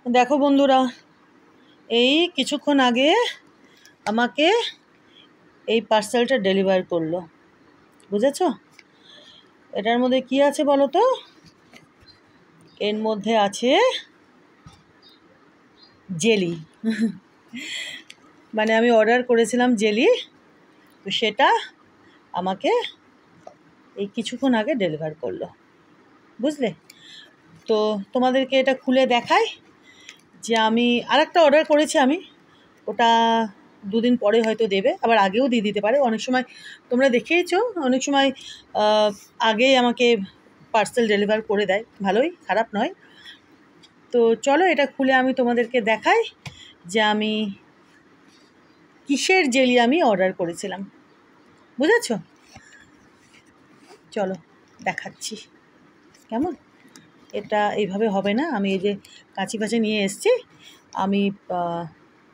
দেখো বন্ধুরা, এই কিছুক্ষণ আগে আমাকে এই পার্সেলটা ডেলিভার করলো, বুঝেছ? এটার মধ্যে কি আছে বলো তো? এর মধ্যে আছে জেলি। মানে আমি অর্ডার করেছিলাম জেলি, তো সেটা আমাকে এই কিছুক্ষণ আগে ডেলিভার করলো, বুঝলে? তো তোমাদেরকে এটা খুলে দেখাই যে আমি আরেকটা অর্ডার করেছি। আমি ওটা দুদিন পরে হয়তো দেবে, আবার আগেও দিয়ে দিতে পারে। অনেক সময় তোমরা দেখেইছো, অনেক সময় আগেই আমাকে পার্সেল ডেলিভার করে দেয়, ভালোই, খারাপ নয়। তো চলো এটা খুলে আমি তোমাদেরকে দেখাই যে আমি কিসের জেলি আমি অর্ডার করেছিলাম, বুঝেছো? চলো দেখাচ্ছি। কেমন? এটা এইভাবে হবে না, আমি এই যে কাঁচি পাচে নিয়ে এসেছি, আমি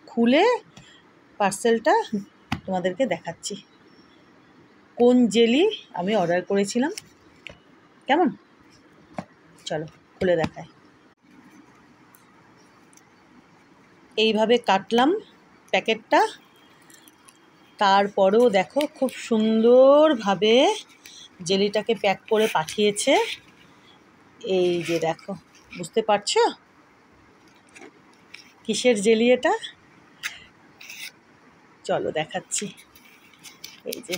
খুলে পার্সেলটা তোমাদেরকে দেখাচ্ছি কোন জেলি আমি অর্ডার করেছিলাম। কেমন? চলো খুলে দেখাই। এইভাবে কাটলাম প্যাকেটটা, তারপরেও দেখো খুব সুন্দরভাবে জেলিটাকে প্যাক করে পাঠিয়েছে। এই যে দেখো, বুঝতে পারছো কিসের জেলি এটা? চলো দেখাচ্ছি। এই যে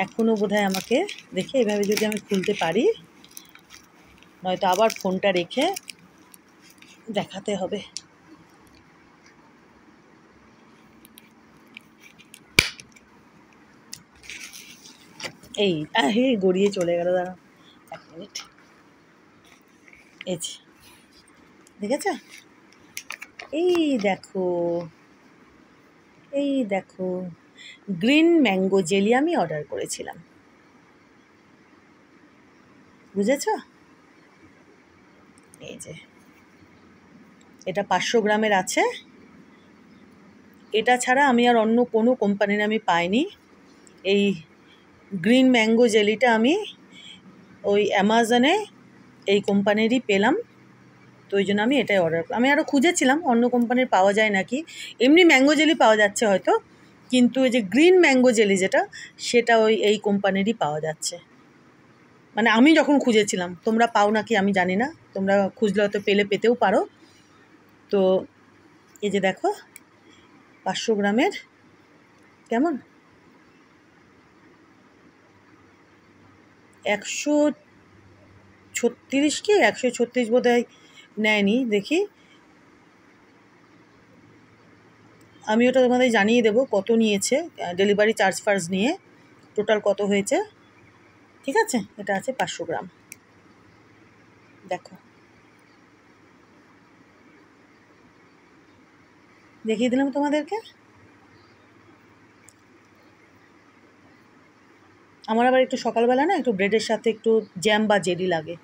এখনও বোধহয় আমাকে দেখে এভাবে যদি আমি খুলতে পারি, নয়তো আবার ফোনটা রেখে দেখাতে হবে। এই গড়িয়ে চলে গেল, দাঁড়াও 1 মিনিট। এই যে দেখেছ? এই দেখো, এই দেখো, গ্রিন ম্যাঙ্গো জেলি আমি অর্ডার করেছিলাম, বুঝেছ? এই যে এটা 500 গ্রামের আছে। এটা ছাড়া আমি আর অন্য কোনো কোম্পানির আমি পাইনি। এই গ্রিন ম্যাঙ্গো জেলিটা আমি ওই অ্যামাজনে এই কোম্পানিরই পেলাম, তো ওই জন্য আমি এটাই অর্ডার আমি আরও খুঁজেছিলাম অন্য কোম্পানির পাওয়া যায় নাকি। এমনি ম্যাঙ্গো জেলি পাওয়া যাচ্ছে হয়তো, কিন্তু এই যে গ্রিন ম্যাঙ্গো জেলি যেটা, সেটা ওই এই কোম্পানিরই পাওয়া যাচ্ছে। মানে আমি যখন খুঁজেছিলাম, তোমরা পাও নাকি আমি জানি না, তোমরা খুঁজলে হয়তো পেতেও পারো। তো এই যে দেখো 500 গ্রামের, কেমন? 136 কি 136 বোধ হয় নেয়নি, দেখি। আমি ওটা তোমাদের জানিয়ে দেবো কত নিয়েছে, ডেলিভারি চার্জ ফার্জ নিয়ে টোটাল কত হয়েছে। ঠিক আছে, এটা আছে 500 গ্রাম। দেখো, দেখিয়ে দিলাম তোমাদেরকে। আমার আবার একটু সকালবেলা না একটু ব্রেডের সাথে একটু জ্যাম বা জেলি লাগে,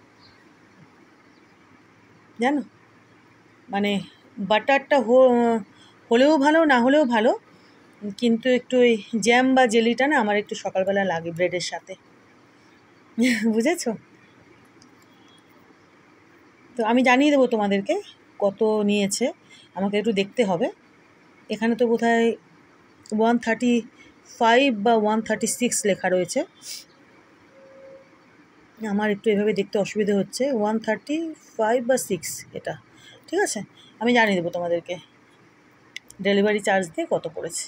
জানো? মানে বাটারটা হলেও ভালো, না হলেও ভালো, কিন্তু একটু ওই জ্যাম বা জেলিটা না আমার একটু সকালবেলা লাগে ব্রেডের সাথে। বুঝেছো? তো আমি জানিয়ে দেবো তোমাদেরকে কত নিয়েছে, আমাকে একটু দেখতে হবে। এখানে তো বোধহয় 135 বা 136 লেখা রয়েছে। আমার একটু এভাবে দেখতে অসুবিধা হচ্ছে, 135 বা 6 এটা। ঠিক আছে, আমি জানিয়ে দেবো তোমাদেরকে ডেলিভারি চার্জ দিয়ে কত পড়েছে।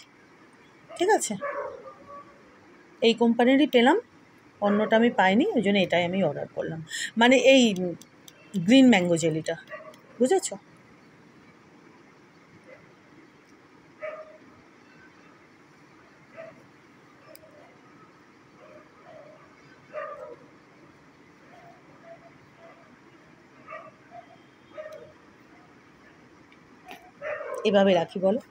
ঠিক আছে, এই কোম্পানিরই পেলাম, অন্যটা আমি পাইনি, ওই জন্য এটাই আমি অর্ডার করলাম। মানে এই গ্রিন ম্যাঙ্গো জেলিটা, বুঝেছো? এভাবে রাখি বলো।